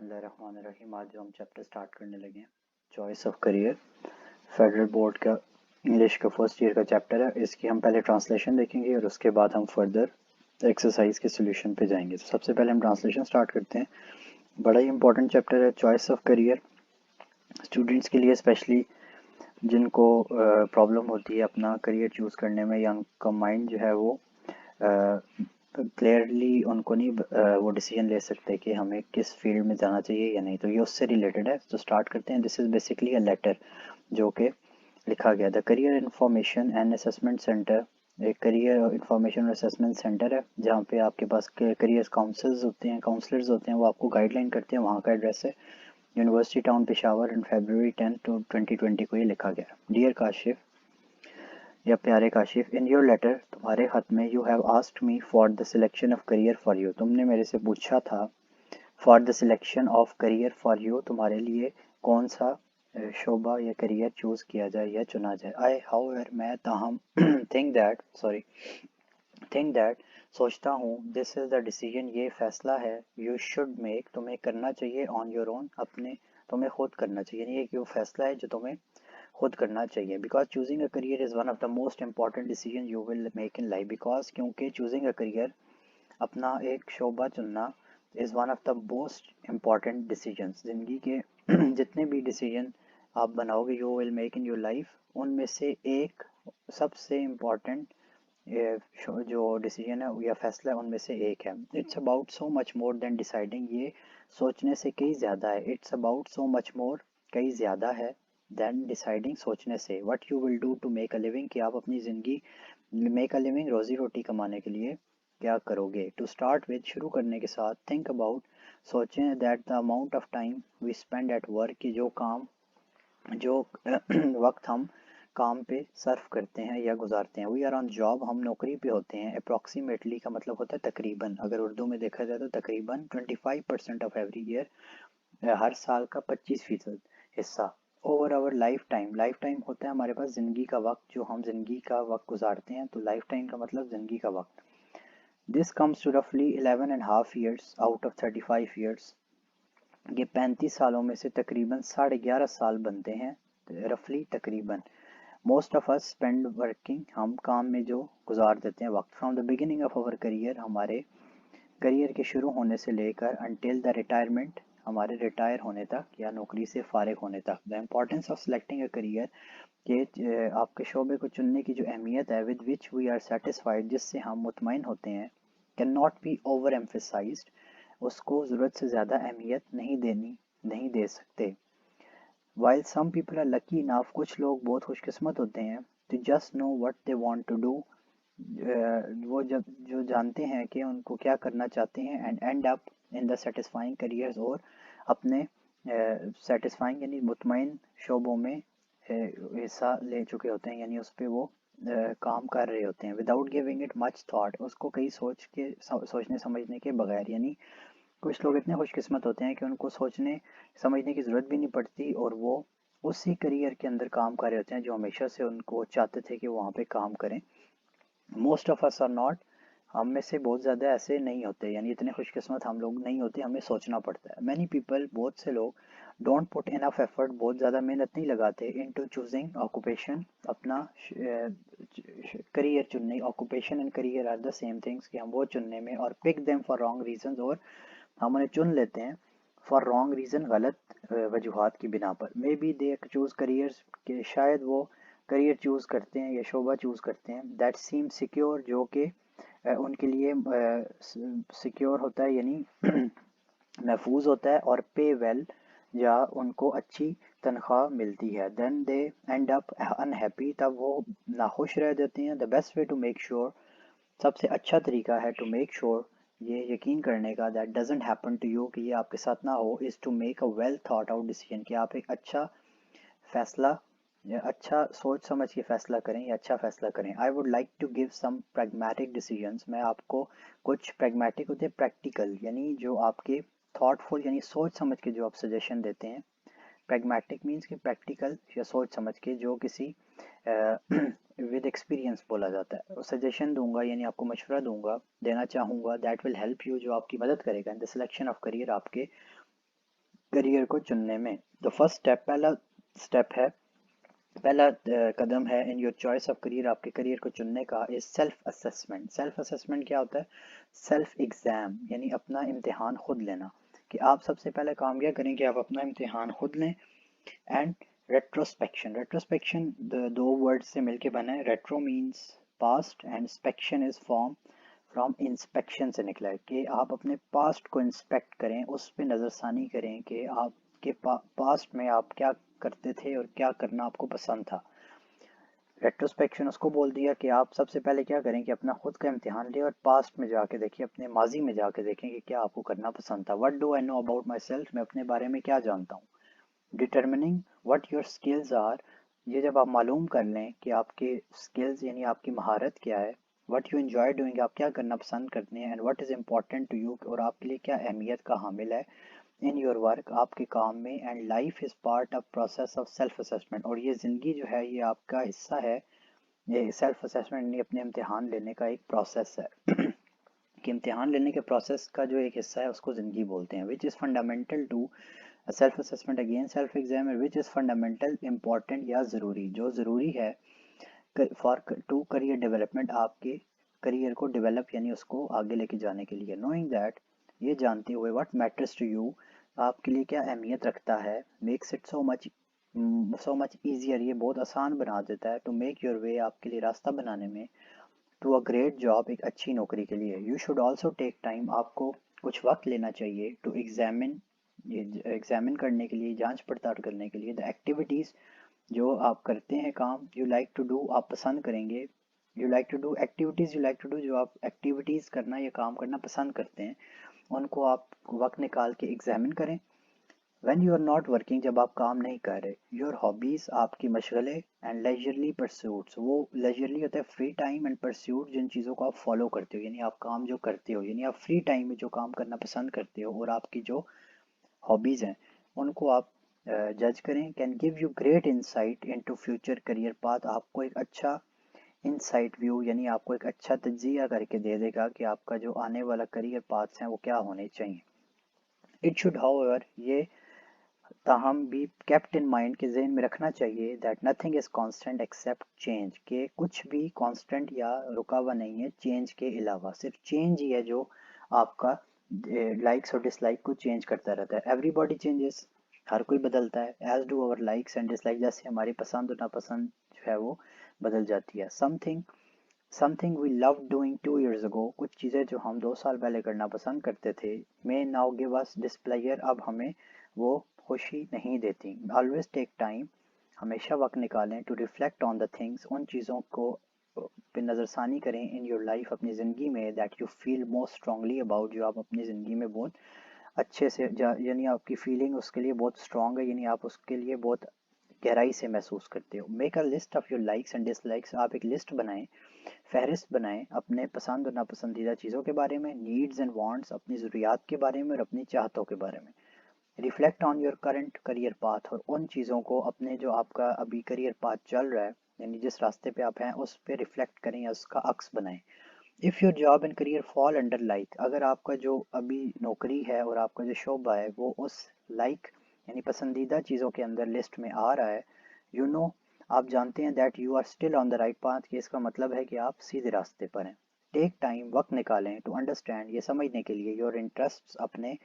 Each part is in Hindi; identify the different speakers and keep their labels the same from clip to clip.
Speaker 1: बिस्मिल्लाहिर्रहमानिर्रहीम। आज जो हम चैप्टर स्टार्ट करने लगे हैं choice of career, federal board का इंग्लिश का फर्स्ट ईयर का चैप्टर है। इसकी हम पहले ट्रांसलेशन देखेंगे और उसके बाद हम फर्दर एक्सरसाइज के सोल्यूशन पे जाएंगे। तो सबसे पहले हम ट्रांसलेशन स्टार्ट करते हैं। बड़ा ही इंपॉर्टेंट चैप्टर है चॉइस ऑफ करियर, स्टूडेंट्स के लिए स्पेशली जिनको प्रॉब्लम होती है अपना करियर चूज़ करने में, या उनका माइंड जो है वो क्लियरली उनको नहीं वो डिसीजन ले सकते कि हमें किस फील्ड में जाना चाहिए या नहीं। तो ये उससे रिलेटेड है। तो स्टार्ट करते हैं। This is basically a letter जो कि लिखा गया। The career information and assessment centre एक करियर इंफॉर्मेशन और असेसमेंट सेंटर है जहाँ पे आपके पास करियर काउंसलर्स होते हैं, वो आपको गाइडलाइन करते हैं। वहाँ का एड्रेस है university town Peshawar in February 10 to 2020 को ये लिखा गया। डियर काशिफ या प्यारे काशिफ, इन योर लेटर तुम्हारे खत में you have asked me for the selection of career for you. तुमने मेरे से पूछा था for the selection of career for you, तुम्हारे लिए कौन सा शोबा या करियर चूज़ किया जाए या चुना जाए। आई हाउएवर मैं ताहम थिंक दैट सोचता हूँ दिस इज़ द डिसीजन ये फैसला है यू शुड मेक तुम्हें करना चाहिए ऑन योर ओन अपने तुम्हें खुद करना चाहिए। यानी ये वो फैसला है जो तुम्हें खुद करना चाहिए। Because choosing a career is one of the most important decision you will make in life. Because क्योंकि चूजिंग अ करियर अपना एक शोबा चुनना is one of the most important decisions. ज़िंदगी के जितने भी डिसीजन आप बनाओगे you will make in your life, उनमें से एक सबसे इम्पॉर्टेंट जो डिसीजन है या फैसला है उनमें से एक है। It's about so much more than deciding, ये सोचने से कई ज़्यादा है। It's about so much more कई ज़्यादा है देन डिसाइडिंग सोचने से। What you will do to make a living, कि आप अपनी ज़िंदगी मेक अ लिविंग रोज़ी रोटी कमाने के लिए क्या करोगे। टू स्टार्ट विद, शुरू करने के साथ, थिंक अबाउट सोचें that the amount of time we spend at work, कि जो वक्त हम काम पे सर्व करते हैं या गुजारते हैं। वी आर ऑन जॉब, हम नौकरी पे होते हैं। अप्रॉक्सीमेटली का मतलब होता है तकरीबन, अगर उर्दू में देखा जाए तो तकरीबन 25% ऑफ एवरी ईयर, हर साल का 25% हिस्सा। ओवर आवर लाइफ टाइम होता है हमारे पास ज़िंदगी का वक्त, जो हम ज़िंदगी का वक्त गुजारते हैं। तो लाइफ टाइम का मतलब ज़िंदगी का वक्त। दिस कम्स टू रफली 11.5 ईयर्स आउट ऑफ 35 ईयर्स। ये 35 सालों में से तकरीबन 11.5 साल बनते हैं, रफली तकरीबन। Most of us spend working, हम काम में जो गुजार देते हैं वक्त। From the beginning of our career, हमारे करियर के शुरू होने से लेकर अनटिल द रिटायरमेंट, हमारे रिटायर होने तक या नौकरी से फारिग होने तक। The importance of selecting a career, के आपके शोबे को चुनने की जो अहमियत है, with which we are satisfied, जिससे हम मुतमईन होते हैं, can not be over emphasised, उसको ज़रूरत से ज़्यादा अहमियत नहीं दे सकते। While some people are lucky enough, कुछ लोग बहुत खुशकिस्मत होते हैं, तो just know what they want to do, वो जब जो जानते हैं कि उनको क्या करना चाहते हैं, and and up in the satisfying careers, और अपने सेटिस्फाइंग यानी मुतमईन शोबों में हिस्सा ले चुके होते हैं, यानी उस पर वो काम कर रहे होते हैं। Without giving it much thought, उसको कई सोचने समझने के बगैर। यानी कुछ लोग इतने खुशकिस्मत होते हैं कि उनको सोचने समझने की ज़रूरत भी नहीं पड़ती, और वो उसी करियर के अंदर काम कर रहे होते हैं जो हमेशा से उनको चाहते थे कि वो वहाँ पे काम करें। Most of us are not, हम में से बहुत ज़्यादा ऐसे नहीं होते, यानी इतने खुशकिस्मत हम लोग नहीं होते, हमें सोचना पड़ता है। मैनी पीपल, बहुत से लोग, डोंट पुट इनफ एफर्ट, बहुत ज़्यादा मेहनत नहीं लगाते, इन टू चूजिंग ऑक्यूपेशन, अपना करियर चुनने। Occupation and career are the same things, कि हम वो चुनने में, और pick them for wrong reason, और हम उन्हें चुन लेते हैं फॉर रॉन्ग रीज़न, गलत वजूहात की बिना पर। May be they choose careers, के शायद वो करियर चूज़ करते हैं या शोबा चूज़ करते हैं, दैट सीम सिक्योर, जो कि उनके लिए सिक्योर होता है, यानी महफूज होता है, और पे वेल, या उनको अच्छी तनख्वाह मिलती है। Then they end up unhappy, तब वो नाखुश रह जाते हैं। The best way to make sure, सबसे अच्छा तरीका है टू मेक श्योर, ये यकीन करने का, that doesn't happen to you, कि ये आपके साथ ना हो, is to make a well thought out decision, कि आप एक अच्छा फैसला या अच्छा सोच समझ के फैसला करें या अच्छा फैसला करें। I would like to give some pragmatic decisions, मैं आपको कुछ प्रैग्मेटिक होते हैं प्रैक्टिकल, यानी जो आपके थॉटफुल यानी सोच समझ के जो आप सजेशन देते हैं। प्रैग्मेटिक मीन्स कि प्रैक्टिकल या सोच समझ के, जो किसी विद एक्सपीरियंस बोला जाता है। सजेशन दूंगा यानी आपको मशवरा दूंगा, देना चाहूँगा, दैट विल हेल्प यू, जो आपकी मदद करेगा in the selection of career, आपके करियर को चुनने में। द फर्स्ट स्टेप, पहला कदम है इन योर चॉइस ऑफ करियर, आपके करियर को चुनने का, is self assessment. Self assessment क्या होता है? सेल्फ एग्जाम, यानी अपना इम्तिहान खुद लेना। कि आप सबसे पहले काम क्या करें कि आप अपना इम्तिहान खुद लें। एंड रेट्रोस्पेक्शन, रेट्रोस्पेक्शन दो वर्ड से मिलके बना है। Retro means past and spection is form from inspection से निकला है। कि आप अपने पास्ट को इंस्पेक्ट करें, उस पर नज़रसानी करें कि आपके पास्ट में आप क्या करते थे और क्या करना आपको पसंद था। रेट्रोस्पेक्शन उसको बोल दिया कि आप सबसे पहले क्या करें कि अपना खुद का इम्तिहान लें और पास्ट में जाके देखिए, अपने माजी में जाके देखें कि क्या आपको करना पसंद था। What do I know about myself, मैं अपने बारे में क्या जानता हूँ। Determining what your skills are, ये जब आप मालूम कर लें कि आपके स्किल्स यानी आपकी महारत क्या है। व्हाट यू एंजॉय डूइंग, आप क्या करना पसंद करते हैं। And what is important to you, और आपके लिए क्या अहमियत का हामिल है इन योर वर्क, आपके काम में। And life is part of process of self assessment, और ये ज़िंदगी जो है ये आपका हिस्सा है। ये सेल्फ असेसमेंट यानी अपने इम्तिहान लेने का एक प्रोसेस है। कि इम्तिहान लेने के प्रोसेस का जो एक हिस्सा है उसको ज़िंदगी बोलते हैं। Which is fundamental to self assessment again self exam, which is fundamental important या ज़रूरी, जो ज़रूरी है फॉर टू करियर डेवलपमेंट, आपके करियर को डेवलप यानी उसको आगे लेके जाने के लिए। नोइंग दैट, ये जानते हुए, व्हाट मैटर्स टू यू, आपके लिए क्या अहमियत रखता है। Makes it so much easier, ये बहुत आसान बना देता है। टू मेक योर वे, आपके लिए रास्ता बनाने में। टू अ ग्रेट जॉब, एक अच्छी नौकरी के लिए। You should also take time, आपको कुछ वक्त लेना चाहिए। टू एग्जामिन, ये एग्जामिन करने के लिए, जांच पड़ताल करने के लिए। द एक्टिविटीज़, जो आप करते हैं काम, यू लाइक टू डू, आप पसंद करेंगे। You like to do activities, you like to do, जो आप एक्टिविटीज़ करना या काम करना पसंद करते हैं, उनको आप वक्त निकाल के एग्जामिन करें। When you are not working, जब आप काम नहीं कर रहे। योर हॉबीज़, आपकी मशगले। एंड लेजरली परस्यूट्स, वो लेजरली होता है फ्री टाइम, एंड परस्यूट जिन चीज़ों को आप फॉलो करते हो, यानी आप काम जो करते हो, यानी आप फ्री टाइम में जो काम करना पसंद करते हो, और आपकी जो हॉबीज़ हैं उनको आप जज करें। Can give you great insight into future career path, आपको एक अच्छा इनसाइट व्यू यानी आपको एक अच्छा तज्जिया करके दे देगा कि आपका जो आने वाला करियर पाथ्स हैं वो क्या होने चाहिए। इट शुड हाउएवर, ये ताहम भी केप्ट इन माइंड, के जहन में रखना चाहिए, that nothing is constant except change, के कुछ भी कांस्टेंट या रुका हुआ नहीं है चेंज के अलावा। सिर्फ चेंज ही है जो आपका लाइक्स और डिसलाइक को चेंज करता रहता है। एवरीबॉडी चेंजेस, हर कोई बदलता है। As do our likes and dislike, जैसे हमारी पसंद और नापसंद जो है वो बदल जाती है। Something we love doing 2 years ago, कुछ चीज़ें जो हम 2 साल पहले करना पसंद करते थे, मे नाउ गिव अस डिसप्लेयर, अब हमें वो खुशी नहीं देती। ऑलवेज टेक टाइम, हमेशा वक्त निकालें। To reflect on the things, उन चीज़ों को पे नज़रसानी करें इन योर लाइफ, अपनी ज़िंदगी में, that you feel most strongly about, जो आप अपनी ज़िंदगी में बहुत अच्छे से यानी आपकी फीलिंग उसके लिए बहुत स्ट्रांग है, यानी आप उसके लिए बहुत गहराई से महसूस करते हो। Make a list of your likes and dislikes, आप एक लिस्ट बनाएं, फहरिस्त बनाएं अपने पसंद और नापसंदीदा चीज़ों के बारे में। नीड्स एंड वांट्स, अपनी ज़रूरियात के बारे में और अपनी चाहतों के बारे में। Reflect on your current career path, और उन चीज़ों को अपने जो आपका अभी करियर पाथ चल रहा है यानी जिस रास्ते पे आप हैं उस पे रिफ्लेक्ट करें या उसका अक्स बनाएं। If your job and career fall under like, अगर आपका जो अभी नौकरी है और आपका जो शोबा है वो उस लाइक यानी पसंदीदा चीज़ों के अंदर लिस्ट में आ रहा है, यू नो, आप जानते हैं, that you are still on the right path, कि इसका मतलब है कि आप सीधे रास्ते पर हैं। टेक टाइम, वक्त निकालें, टू अंडरस्टैंड, ये समझने के लिए, योर इंटरेस्ट, अपने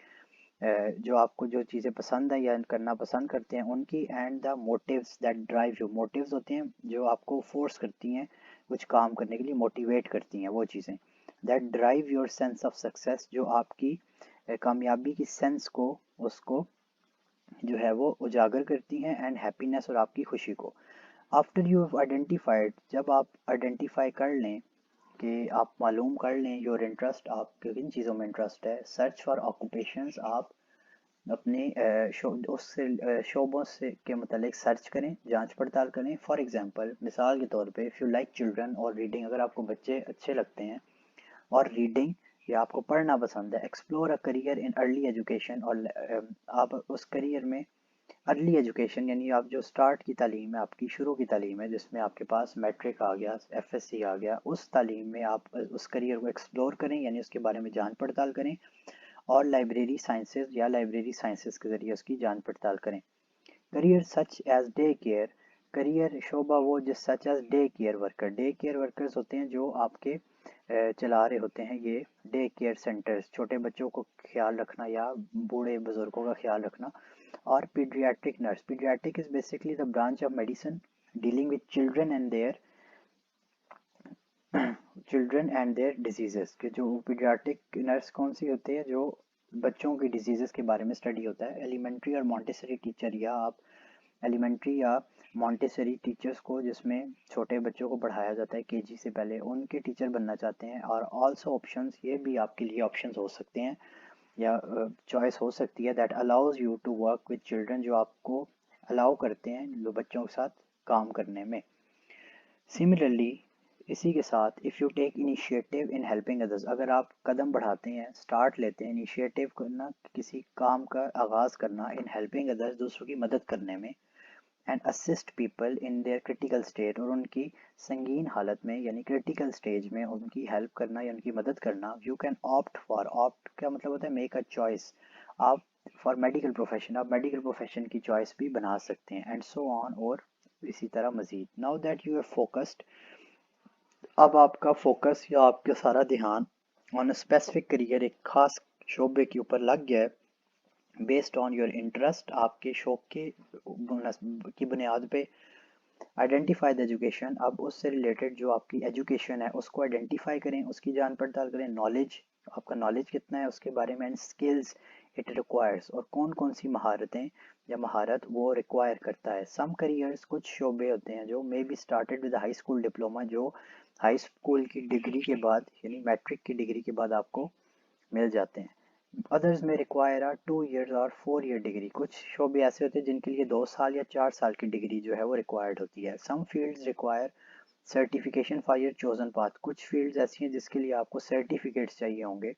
Speaker 1: जो आपको जो चीज़ें पसंद है या करना पसंद करते हैं उनकी। And the motives that drive you, motives होते हैं जो आपको फोर्स करती हैं कुछ काम करने के लिए, मोटिवेट करती हैं वो चीज़ें। That drive your sense of success, जो आपकी कामयाबी की सेंस को, उसको जो है वो उजागर करती हैं। एंड हैप्पीनेस, और आपकी खुशी को। आफ्टर यू हैव आइडेंटिफाइड, जब आप आइडेंटिफाई कर लें कि आप मालूम कर लें योर इंटरेस्ट, आपके किन चीज़ों में इंटरेस्ट है। सर्च फॉर ऑक्यूपेशंस, आप अपने शोबों से के मतलब सर्च करें, जांच पड़ताल करें। फॉर एग्जांपल, मिसाल के तौर पे, इफ़ यू लाइक चिल्ड्रन और रीडिंग, अगर आपको बच्चे अच्छे लगते हैं और रीडिंग या आपको पढ़ना पसंद है। Explore a career in early education, और आप उस करियर में अर्ली एजुकेशन यानी आप जो स्टार्ट की तालीम है, आपकी शुरू की तालीम है जिसमें आपके पास मैट्रिक आ गया, एफएससी आ गया, उस तालीम में आप उस करियर को एक्सप्लोर करें यानी उसके बारे में जांच पड़ताल करें। और लाइब्रेरी साइंसेज या लाइब्रेरी साइंसेज के ज़रिए उसकी जांच पड़ताल करें। Career such as day care, career शोबा वो जिस such as day care worker, day care workers होते हैं जो आपके चला रहे होते हैं ये डे केयर सेंटर्स, छोटे बच्चों को ख्याल रखना या बूढ़े बुजुर्गों का ख्याल रखना। और paediatric nurse, paediatric is basically the branch of medicine dealing with children and their diseases, कि जो पीडियाट्रिक नर्स कौन सी होती है, जो बच्चों की डिजीजेस के बारे में स्टडी होता है। एलिमेंट्री और मॉन्टेसरी टीचर, या आप एलिमेंट्री या मॉन्टेसरी टीचर्स को, जिसमें छोटे बच्चों को पढ़ाया जाता है केजी से पहले, उनके टीचर बनना चाहते हैं। और ऑल्सो ऑप्शंस, ये भी आपके लिए ऑप्शंस हो सकते हैं या चॉइस हो सकती है, that allows you to work with children, जो आपको अलाउ करते हैं बच्चों के साथ काम करने में। सिमिलरली इसी के साथ if you take initiative in helping others, अगर आप कदम बढ़ाते हैं, स्टार्ट लेते हैं, इनिशिएटिव करना, किसी काम का आगाज़ करना, इन हेल्पिंग अदर्स, दूसरों की मदद करने में, and assist people in their critical state, और उनकी संगीन हालत में यानी क्रिटिकल स्टेज में उनकी हेल्प करना या उनकी मदद करना। You can opt for, opt का मतलब होता है मेक अ चॉइस, आप फॉर मेडिकल प्रोफेशन, आप मेडिकल प्रोफेशन की चॉइस भी बना सकते हैं, एंड सो ऑन, और इसी तरह मजीद। Now that you have focused, अब आपका फोकस या आपका सारा ध्यान ऑन अ स्पेसिफिक करियर, एक खास शोबे के ऊपर लग गया है, बेस्ड ऑन योर इंटरेस्ट, आपके शौक के की बुनियाद पे। आइडेंटिफाई द एजुकेशन, अब उससे रिलेटेड जो आपकी एजुकेशन है उसको आइडेंटिफाई करें, उसकी जान पड़ताल करें। नॉलेज, आपका नॉलेज कितना है उसके बारे में, एंड स्किल्स इट रिक्वायर्स, और कौन कौन सी महारतें या महारत वो रिक्वायर करता है। सम करियर्स, कुछ शोबे होते हैं जो may be started with high school diploma, जो हाई स्कूल की डिग्री के बाद यानी मैट्रिक की डिग्री के बाद आपको मिल जाते हैं। अदर्स में रिक्वायर आर 2 years और 4 year डिग्री, कुछ शोबे ऐसे होते हैं जिनके लिए 2 साल या 4 साल की डिग्री जो है वो रिक्वायर्ड होती है। Some fields require certification for your chosen path, कुछ फील्ड्स ऐसी हैं जिसके लिए आपको सर्टिफिकेट्स चाहिए होंगे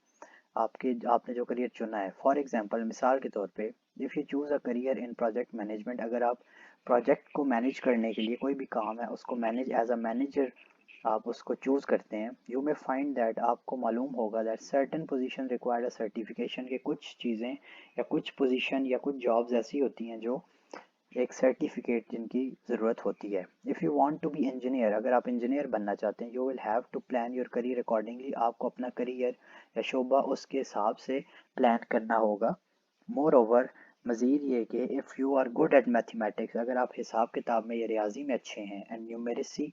Speaker 1: आपने जो करियर चुना है। फॉर एग्जाम्पल, मिसाल के तौर पे, if you choose a career in project management, अगर आप प्रोजेक्ट को मैनेज करने के लिए, कोई भी काम है उसको मैनेज एज अ मैनेजर आप उसको चूज़ करते हैं, यू मे फाइंड दैट, आपको मालूम होगा that certain position required a certification, के कुछ चीज़ें या कुछ पोजीशन या कुछ जॉब्स ऐसी होती हैं जो एक सर्टिफिकेट जिनकी ज़रूरत होती है। If you want to be engineer, अगर आप इंजीनियर बनना चाहते हैं, you will have to plan your career accordingly, आपको अपना करियर या शोबा उसके हिसाब से प्लान करना होगा। मोर ओवर, मज़ीद ये कि if you are good at mathematics, अगर आप हिसाब किताब में या रियाजी में अच्छे हैं, and numeracy,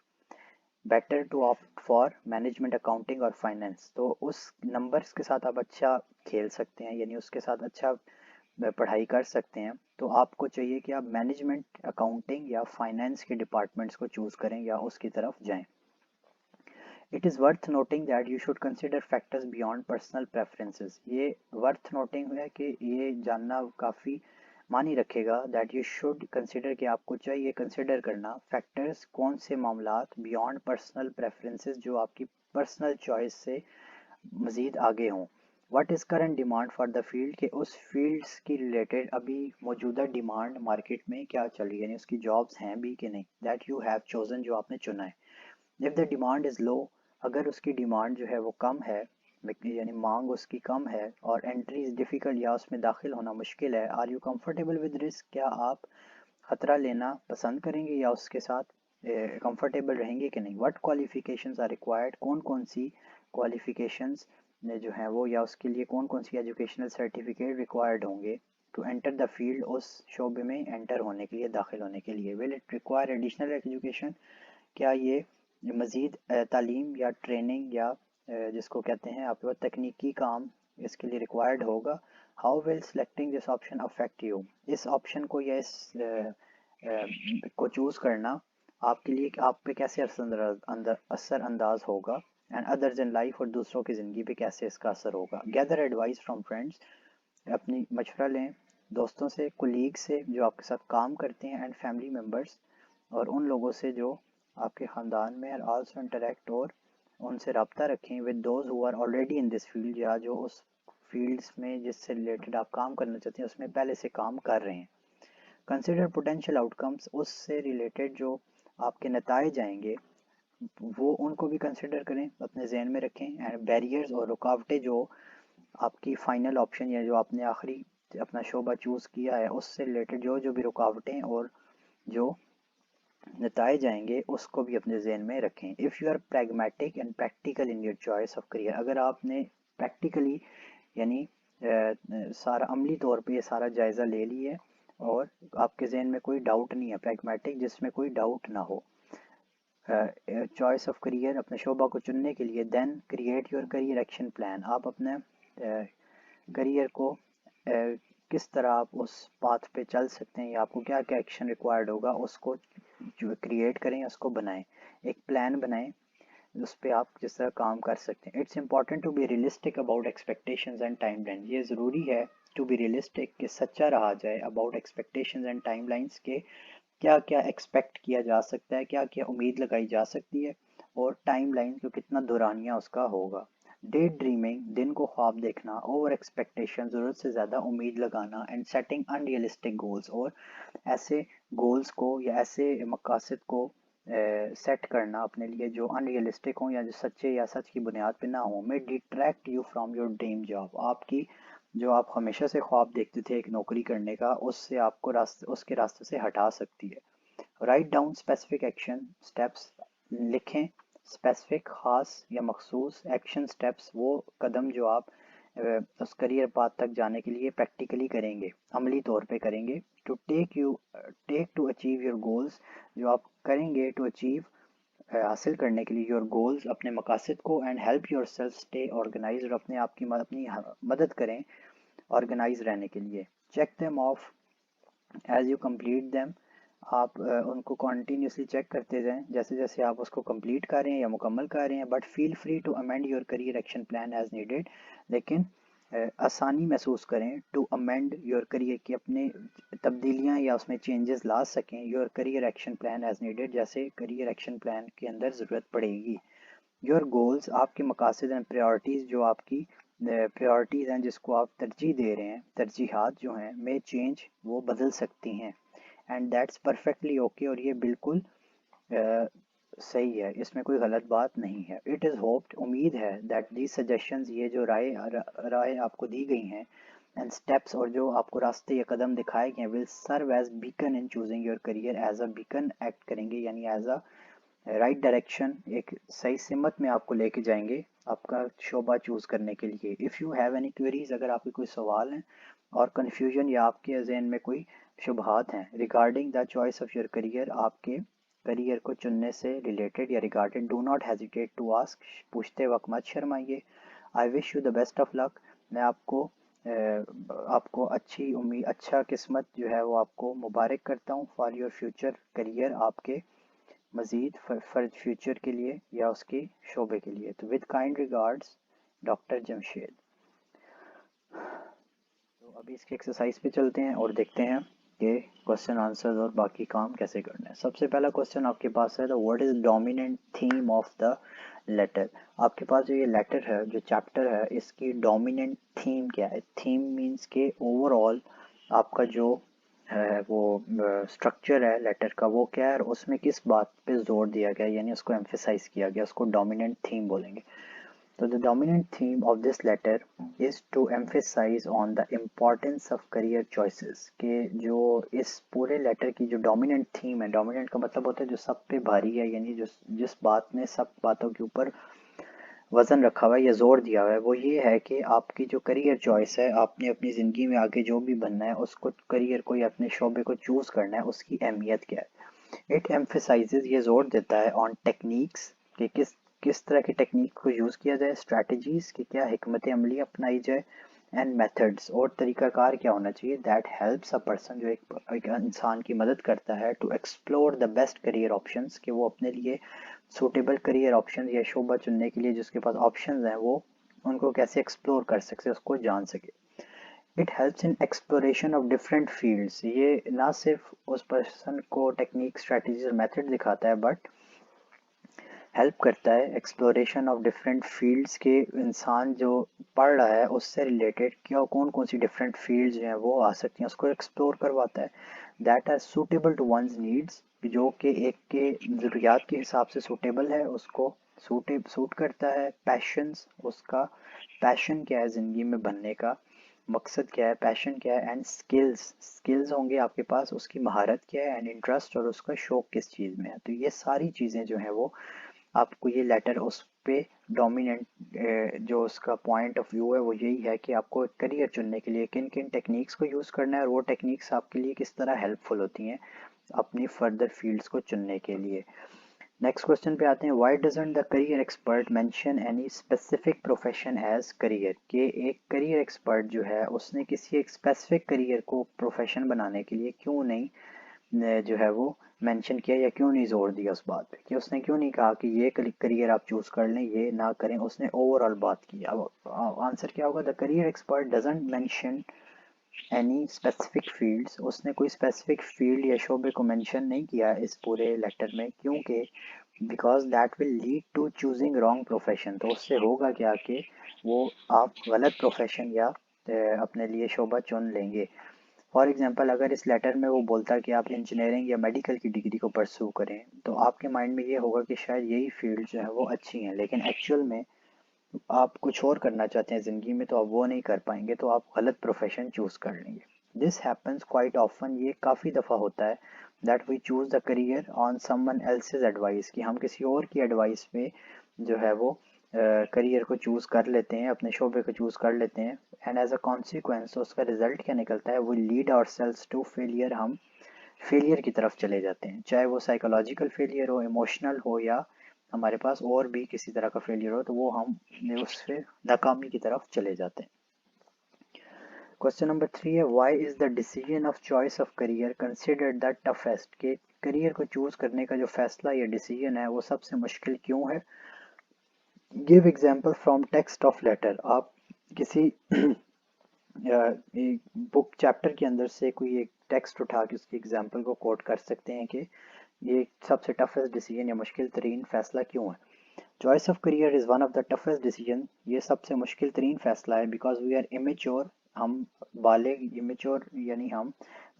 Speaker 1: better to opt for management, accounting और फाइनेंस, तो उस नंबर्स के साथ आप अच्छा खेल सकते हैं, यानी उसके साथ अच्छा पढ़ाई कर सकते हैं। तो आपको चाहिए कि आप मैनेजमेंट, अकाउंटिंग या फाइनेंस के डिपार्टमेंट्स को चूज़ करें या उसकी तरफ जाएं। It is worth noting that you should consider factors beyond personal preferences, ये वर्थ नोटिंग है कि ये जानना काफ़ी मानी रखेगा, दैट यू शुड कंसिडर, कि आपको चाहिए कंसिडर करना फैक्टर्स, कौन से मामलात बियॉन्ड पर्सनल प्रेफरेंसेस, जो आपकी पर्सनल चॉइस से मज़ीद आगे हों। What is current demand for the field, के उस फील्ड्स की रिलेटेड अभी मौजूदा डिमांड मार्केट में क्या चल रही है, यानी उसकी जॉब्स हैं भी कि नहीं, दैट यू हैव चोजन, जो आपने चुना है। If the demand is low, अगर उसकी डिमांड जो है वो कम है, यानी मांग उसकी कम है, और एंट्री इज़ डिफ़िकल्ट, या उसमें दाखिल होना मुश्किल है। Are you comfortable with risk, क्या आप ख़तरा लेना पसंद करेंगे या उसके साथ कंफर्टेबल रहेंगे कि नहीं। व्हाट क्वालिफिकेशंस आर रिक्वायर्ड, कौन कौन सी क्वालिफिकेशंस जो हैं वो, या उसके लिए कौन कौन सी एजुकेशनल सर्टिफिकेट रिक्वायर्ड होंगे टू एंटर द फील्ड, उस शोबे में एंटर होने के लिए, दाखिल होने के लिए। Will it require additional education, क्या ये मज़ीद तालीम या ट्रेनिंग या जिसको कहते हैं आपके पास तकनीकी काम इसके लिए रिक्वायर्ड होगा। How will selecting this option affect you, इस ऑप्शन को या इस को चूज़ करना आपके लिए आप पे कैसे असर अंदाज होगा, एंड अदर्स इन लाइफ, और दूसरों की ज़िंदगी पे कैसे इसका असर होगा। गैदर एडवाइस फ्रॉम फ्रेंड्स, अपनी मशवरा लें दोस्तों से, कुलीग से जो आपके साथ काम करते हैं, एंड फैमिली मेम्बर्स, और उन लोगों से जो आपके ख़ानदान में, और आल्सो इंटरेक्ट, और उनसे रब्ता रखें with those who are already in this field, या जो उस फील्ड्स में जिससे रिलेटेड आप काम करना चाहते हैं उसमें पहले से काम कर रहे हैं। कंसिडर पोटेंशियल आउटकम्स, उससे रिलेटेड जो आपके नताइज आएंगे वो उनको भी कंसिडर करें, अपने जहन में रखें। एंड बैरियर्स और रुकावटें जो आपकी फाइनल ऑप्शन या जो आपने आखिरी अपना शोबा चूज़ किया है उससे रिलेटेड जो जो भी रुकावटें और जो नताए जाएंगे उसको भी अपने जहन में रखें। If you are pragmatic and practical in your choice of career, अगर आपने प्रैक्टिकली यानी सारा अमली तौर पे ये सारा जायज़ा ले लिया है और आपके जहन में कोई डाउट नहीं है, प्रैग्मेटिक जिसमें कोई डाउट ना हो चॉइस ऑफ करियर अपने शोबा को चुनने के लिए, then create your career action plan. आप अपने करियर को किस तरह आप उस पाथ पे चल सकते हैं या आपको क्या क्या एक्शन रिक्वायर्ड होगा उसको जो क्रिएट करें, उसको बनाएं, एक प्लान बनाएं उस पर आप जिस तरह काम कर सकते हैं। It's important to be realistic about expectations and timeline, ये ज़रूरी है टू बी रियलिस्टिक कि सच्चा रहा जाए अबाउट एक्सपेक्टेशंस एंड टाइमलाइंस के क्या क्या एक्सपेक्ट किया जा सकता है, क्या क्या उम्मीद लगाई जा सकती है और टाइमलाइन को कितना दुरानिया उसका होगा। डे ड्रीमिंग, दिन को ख्वाब देखना, ओवर एक्सपेक्टेशन, ज़रूरत से ज़्यादा उम्मीद लगाना, एंड सेटिंग अनरियलिस्टिक गोल्स, और ऐसे गोल्स को या ऐसे मकासद को सेट करना अपने लिए जो अनरियलिस्टिक हों या जो सच्चे या सच की बुनियाद पे ना हो, may distract you from your dream job, आपकी जो आप हमेशा से ख्वाब देखते थे एक नौकरी करने का उससे आपको उसके रास्ते से हटा सकती है। Write down specific action steps, लिखें स्पेसिफिक खास या मखसूस एक्शन स्टेप्स, वो कदम जो आप उस करियर पाथ तक जाने के लिए प्रैक्टिकली करेंगे, अमली तौर पे करेंगे, to take to achieve your goals, जो आप करेंगे टू अचीव हासिल करने के लिए योर गोल्स अपने मकासद को, and help yourself stay organise, और अपने आप की अपनी मदद करें ऑर्गेनाइज रहने के लिए। Check them off as you complete them, आप उनको कॉन्टीन्यूसली चेक करते जाएं जैसे जैसे आप उसको कंप्लीट कर रहे हैं या मुकम्मल कर रहे हैं। But feel free to amend your career action plan as needed, लेकिन आसानी महसूस करें टू अमेंड योर करियर की अपने तब्दीलियां या उसमें चेंजेस ला सकें your career action plan as needed, जैसे करियर एक्शन प्लान के अंदर ज़रूरत पड़ेगी। योर गोल्स, आपके मकासद एंड प्रायोरिटीज़, जो आपकी प्रायोरिटीज़ हैं जिसको आप तरजीह दे रहे हैं, तरजीहात जो हैं मे चेंज, वो बदल सकती हैं, एंड दैट्स परफेक्टली ओके, और ये बिल्कुल सही है, इसमें कोई गलत बात नहीं है। इट इज़ होप्ड, उम्मीद है, दैट दीज सजेशंस, ये जो राय आपको दी गई हैं एंड स्टेप्स और जो आपको रास्ते या कदम दिखाए गए हैं, will serve as beacon in choosing your career, as a beacon act करेंगे यानी एज अ राइट डायरेक्शन, एक सही सिमत में आपको लेके जाएंगे आपका शोबा चूज करने के लिए। If you have any queries, अगर आपके कोई सवाल हैं और कन्फ्यूजन या आपके जहन में कोई शुबहात हैं regarding the choice of your career, आपके करियर को चुनने से रिलेटेड या regarded, do not hesitate to ask, पूछते वक्त मत शर्माइए। I wish you the best of luck, मैं आपको अच्छी उम्मीद, अच्छा किस्मत जो है वो आपको मुबारक करता हूँ फॉर योर फ्यूचर करियर, आपके मज़ीद फ्यूचर के लिए या उसके शोबे के लिए। तो with kind regards, doctor Jamshed. तो अभी इसके एक्सरसाइज पे चलते हैं और देखते हैं कि क्वेश्चन आंसर्स और बाकी काम कैसे करना है। सबसे पहला क्वेश्चन आपके पास है, the what is dominant theme of the letter. आपके पास जो ये लेटर है, जो चैप्टर है, इसकी डोमिनेंट थीम क्या है। थीम मीन्स के ओवरऑल आपका जो है वो स्ट्रक्चर है लेटर का, वो क्या है और उसमें किस बात पे जोर दिया गया यानी उसको एम्फेसाइज किया गया, उसको डोमिनेंट थीम बोलेंगे। So the dominant theme of this letter is to emphasize on the importance of career choices, कि जो इस पूरे लेटर की जो डोमिनेंट थीम है, डोमिनेंट का मतलब होता है जो सब पे भारी है, यानी जो जिस बात ने सब बातों के ऊपर वजन रखा हुआ है या जोर दिया हुआ है, वो ये है कि आपकी जो करियर चॉइस है, आपने अपनी ज़िंदगी में आगे जो भी बनना है उसको, करियर को या अपने शोबे को चूज़ करना है, उसकी अहमियत क्या है। इट एम्फेसाइजेज, ये जोर देता है ऑन टेक्निक्स, कि किस तरह की टेक्निक को यूज़ किया जाए, स्ट्रैटेजीज़ की क्या हिकमत अमली अपनाई जाए, एंड मेथड्स, और तरीक़ाकार क्या होना चाहिए, दैट हेल्प्स अ पर्सन, जो एक इंसान की मदद करता है to explore the best career options, कि वो अपने लिए सूटेबल करियर ऑप्शन या शोबा चुनने के लिए जिसके पास ऑप्शंस हैं वो उनको कैसे एक्सप्लोर कर सकते, उसको जान सके। It helps in exploration of different fields, ये ना सिर्फ उस पर्सन को टेक्निक, स्ट्रेटजीज और मेथड दिखाता है, बट हेल्प करता है एक्सप्लोरेशन ऑफ डिफरेंट फील्ड्स के, इंसान जो पढ़ रहा है उससे रिलेटेड क्या कौन कौन सी डिफरेंट फील्ड्स जो हैं वो आ सकती हैं, उसको एक्सप्लोर करवाता है। That are suitable to one's needs, जो कि एक के ज़रूरियात के हिसाब से सूटेबल है, उसको सूट करता है। पैशंस, उसका पैशन क्या है ज़िंदगी में बनने का, मकसद क्या है, पैशन क्या है। एंड स्किल्स, स्किल्स होंगे आपके पास, उसकी महारत क्या है। एंड इंटरेस्ट, और उसका शौक किस चीज़ में है। तो ये सारी चीज़ें जो हैं वो आपको ये लेटर उस पे डोमिनेंट जो उसका पॉइंट ऑफ व्यू है वो यही है कि आपको करियर चुनने के लिए किन किन टेक्निक्स को यूज़ करना है, और वो टेक्निक्स आपके लिए किस तरह हेल्पफुल होती हैं अपनी फर्दर फील्ड्स को चुनने के लिए। नेक्स्ट क्वेश्चन पे आते हैं, why doesn't the career expert mention any specific profession as career. कि एक करियर एक्सपर्ट जो है उसने किसी एक स्पेसिफिक करियर को प्रोफेशन बनाने के लिए क्यों नहीं ने जो है वो मेंशन किया, या क्यों नहीं जोर दिया उस बात पे, कि उसने क्यों नहीं कहा कि ये करियर आप चूज कर लें, ये ना करें। उसने ओवरऑल बात की। अब आंसर क्या होगा, the career expert doesn't mention any specific fields. उसने कोई स्पेसिफिक फील्ड या शोबे को मेंशन नहीं किया इस पूरे लेटर में, क्योंकि because that will lead to choosing wrong profession. तो उससे होगा क्या कि वो आप गलत प्रोफेशन या अपने लिए शोबा चुन लेंगे। फॉर एग्जांपल, अगर इस लेटर में वो बोलता कि आप इंजीनियरिंग या मेडिकल की डिग्री को परस्यू करें, तो आपके माइंड में ये होगा कि शायद यही फील्ड जो है वो अच्छी हैं, लेकिन एक्चुअल में आप कुछ और करना चाहते हैं ज़िंदगी में, तो आप वो नहीं कर पाएंगे, तो आप गलत प्रोफेशन चूज़ कर लेंगे। दिस हैपन्स क्वाइट ऑफन, ये काफ़ी दफ़ा होता है, that we choose the career on someone else's advice, कि हम किसी और की एडवाइस पे जो है वो करियर को चूज़ कर लेते हैं, अपने शोबे को चूज़ कर लेते हैं। एंड एज अ कॉन्सिक्वेंस उसका रिजल्ट क्या निकलता है, वो lead our selves to failure. हम फेलियर की तरफ चले जाते हैं, चाहे वो साइकोलॉजिकल फेलियर हो, इमोशनल हो, या हमारे पास और भी किसी तरह का फेलियर हो, तो वो हम उससे नाकामी की तरफ चले जाते हैं। क्वेश्चन नंबर 3 है, why is the decision of choice of career considered the toughest. के करियर को चूज करने का जो फैसला या डिसीजन है वो सबसे मुश्किल क्यों है। Give example from text of letter. आप किसी एक बुक चैप्टर के अंदर से कोई एक टेक्स्ट उठा के उसकी एग्जांपल को कोट कर सकते हैं कि ये सबसे टफेस्ट डिसीजन या मुश्किल तरीन फैसला क्यों है। Choice of career is one of the toughest decision, ये सबसे मुश्किल तरीन फैसला है, बिकॉज वी आर इमेच्योर, हम बालिग, इमेच्योर यानी हम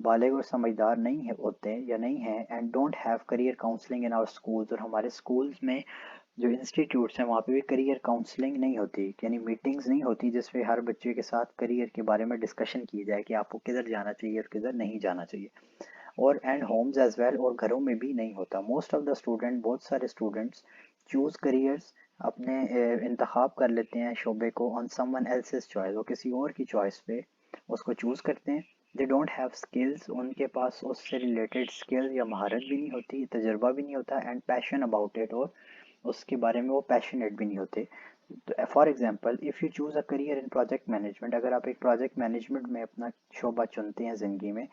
Speaker 1: बालिग और समझदार नहीं होते या नहीं हैं। And don't have career counselling in our schools, और हमारे स्कूल्स में जो इंस्टीट्यूट्स हैं वहाँ पे भी करियर काउंसलिंग नहीं होती, यानी मीटिंग्स नहीं होती जिसपे हर बच्चे के साथ करियर के बारे में डिस्कशन की जाए कि आपको किधर जाना चाहिए और किधर नहीं जाना चाहिए। और एंड होम्स एज वेल, और घरों में भी नहीं होता। मोस्ट ऑफ द स्टूडेंट, बहुत सारे स्टूडेंट्स चूज करियर्स अपने इंतखाब कर लेते हैं शोबे को ऑन समवन एल्सेस चॉइस, वो किसी और की चॉइस पे उसको चूज करते हैं। दे डोंट हैव स्किल्स, उनके पास उससे रिलेटेड स्किल या महारत भी नहीं होती, तजर्बा भी नहीं होता। एंड पैशन अबाउट इट, और उसके बारे में वो पैशनेट भी नहीं होते। For example, if you choose a career in project management, अगर आप एक प्रोजेक्ट मैनेजमेंट में अपना शोबा चुनते हैं ज़िंदगी में,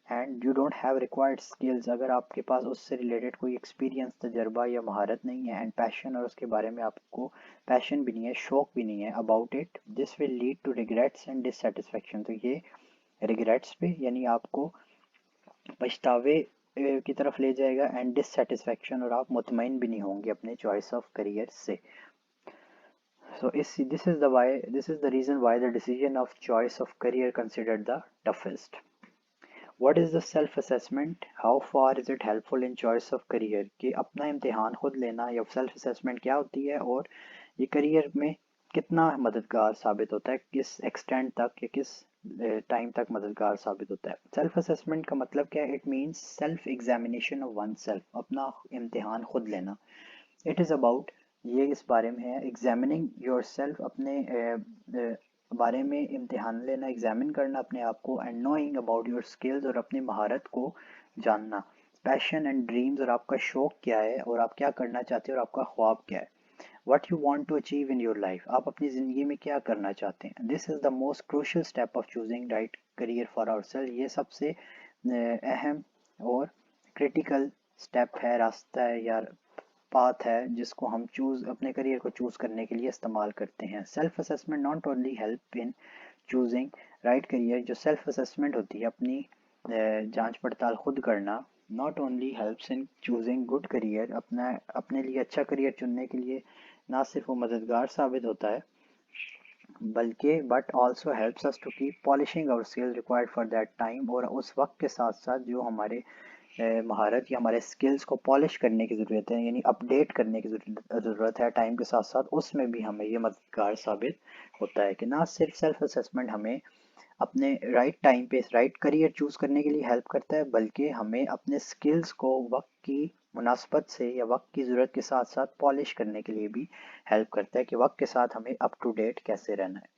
Speaker 1: and you don't have required skills, अगर आपके पास उससे रिलेटेड कोई एक्सपीरियंस, तजर्बा या महारत नहीं है, एंड पैशन, और उसके बारे में आपको पैशन भी नहीं है, शौक भी नहीं है about it, this will lead to regrets and dissatisfaction. तो ये रिग्रेट्स पे यानी आपको पछतावे की तरफ ले जाएगा, एंड डिससेटिस्फेक्शन, और आप मुतमईन भी नहीं होंगे अपने चॉइस ऑफ करियर से। So this is the reason why the decision of choice of career considered the toughest. What is the self assessment? How far is it helpful in choice of career? कि अपना इम्तिहान खुद लेना या सेल्फ असेसमेंट क्या होती है, और ये करियर में कितना मददगार साबित होता है, किस एक्सटेंड तक या किस टाइम तक मददगार साबित होता है। सेल्फ असेसमेंट का मतलब क्या है, it means self examination of one self, अपना इम्तिहान खुद लेना। इट इज़ अबाउट, ये इस बारे में है, एग्जामिनिंग योर सेल्फ, अपने बारे में इम्तिहान लेना, एग्जामिन करना अपने आप को। And knowing about your skills, और अपनी महारत को जानना। पैशन एंड ड्रीम्स, और आपका शौक क्या है, और आप क्या करना चाहते हैं, और आपका ख्वाब क्या है। What you want to achieve in your life, आप अपनी ज़िंदगी में क्या करना चाहते हैं। This is the most crucial step of choosing right career for our self, ये सबसे अहम और क्रिटिकल स्टेप है, रास्ता है या पाथ है जिसको हम अपने करियर को चूज करने के लिए इस्तेमाल करते हैं। Self assessment not only help in choosing right career, जो सेल्फ असेसमेंट होती है, अपनी जांच पड़ताल खुद करना, not only helps in choosing good career, अपने लिए अच्छा करियर चुनने के लिए ना सिर्फ वो मददगार साबित होता है, बल्कि but also helps us to keep polishing our skills required for that time, और उस वक्त के साथ साथ जो हमारे महारत या हमारे स्किल्स को पॉलिश करने की ज़रूरत है, यानी अपडेट करने की ज़रूरत है टाइम के साथ साथ, उसमें भी हमें ये मददगार साबित होता है कि ना सिर्फ सेल्फ असेसमेंट हमें अपने राइट टाइम पे राइट करियर चूज़ करने के लिए हेल्प करता है, बल्कि हमें अपने स्किल्स को वक्त की मुनासबत से या वक्त की ज़रूरत के साथ साथ पॉलिश करने के लिए भी हेल्प करता है कि वक्त के साथ हमें अप टू डेट कैसे रहना है।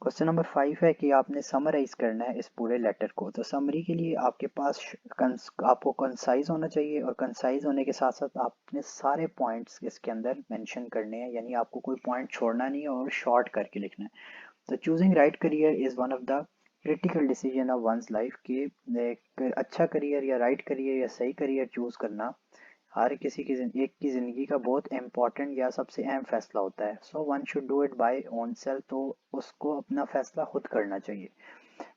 Speaker 1: क्वेश्चन नंबर 5 है कि आपने समराइज करना है इस पूरे लेटर को। तो समरी के लिए आपके पास आपको कंसाइज होना चाहिए, और कंसाइज होने के साथ साथ आपने सारे पॉइंट्स इसके अंदर मेंशन करने हैं, यानी आपको कोई पॉइंट छोड़ना नहीं है और शॉर्ट करके लिखना है। तो choosing right career is one of the critical decision of one's life, कि एक अच्छा करियर या राइट करियर या सही करियर चूज करना हर किसी की एक की ज़िंदगी का बहुत इम्पोर्टेंट या सबसे अहम फैसला होता है। So one should do it by own self, तो उसको अपना फैसला खुद करना चाहिए।